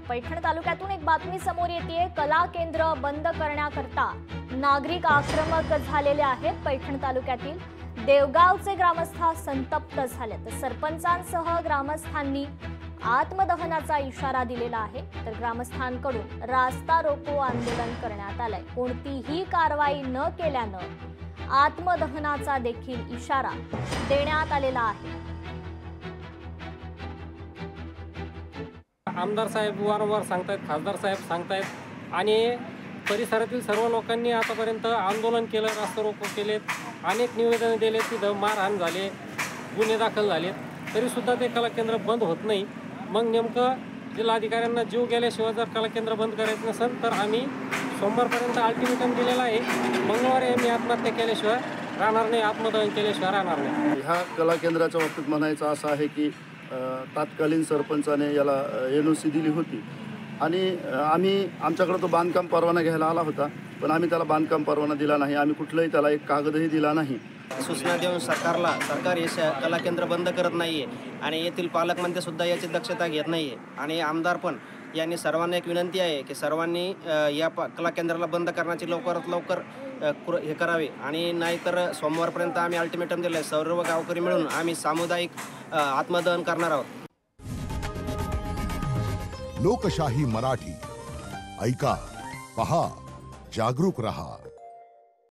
पैठण तालुक्यातून एक बातमी समोर येते। कला केंद्र बंद करण्याकरता नागरिक आक्रमक झालेले आहेत। पैठण तालुक्यातील देवगावचे ग्रामस्थ संतप्त झालेत। सरपंचांसह ग्रामस्थांनी आत्मदहनाचा इशारा दिलेला आहे। तर ग्रामस्थांकडून रास्ता रोको आंदोलन करण्यात आलंय। कोणतीही कारवाई न केल्यानं आत्मदहनाचा देखील इशारा देण्यात आलेला आहे। आमदार साहेब वारंवार सांगतायत, खासदार साहेब सांगतायत आणि परिसरातील सर्व लोकांनी आतापर्यंत आंदोलन केलं, रास्ता रोको केलेत, अनेक निवेदन दिले, तिथं मारहाण झाले, गुन्हे दाखल झाले, तरीसुद्धा ते कला केंद्र बंद होत नाही। मग नेमकं जिल्हाधिकाऱ्यांना जीव गेल्याशिवाय जर कला केंद्र बंद करायचं नसेल तर आम्ही सोमवारपर्यंत अल्टिमेटम दिलेला आहे। मंगळवारी आम्ही आत्महत्या केल्याशिवाय राहणार नाही, आत्मदहन केल्याशिवाय राहणार नाही। ह्या कला केंद्राच्या बाबतीत म्हणायचं असं आहे की तात्कालीन सरपंचाने याला NOC दिली होती आणि आमच्याकडे तो बांधकाम परवाना घ्यायला आला होता, पण आम्ही त्याला बांधकाम परवाना दिला नाही। आम्ही कुठलाही त्याला एक कागदही दिला नाही। सूचना देऊन सरकार हे कला केंद्र बंद करत नाहीये आणि येथील पालकमंत्री सुद्धा याची दक्षता घेत नाहीये आणि आमदार पण यांनी सर्वांना एक विनंती आहे की सर्वांनी या कला केंद्राला बंद करण्याची लवकरात लवकर हे करावे आणि नाहीतर सोमवारपर्यंत आम्ही अल्टिमेटम दिलं आहे। सर्व गावकरी मिळून आम्ही सामुदायिक आत्मदहन करणार आहोत। लोकशाही मराठी ऐका, पहा, जागरूक रहा।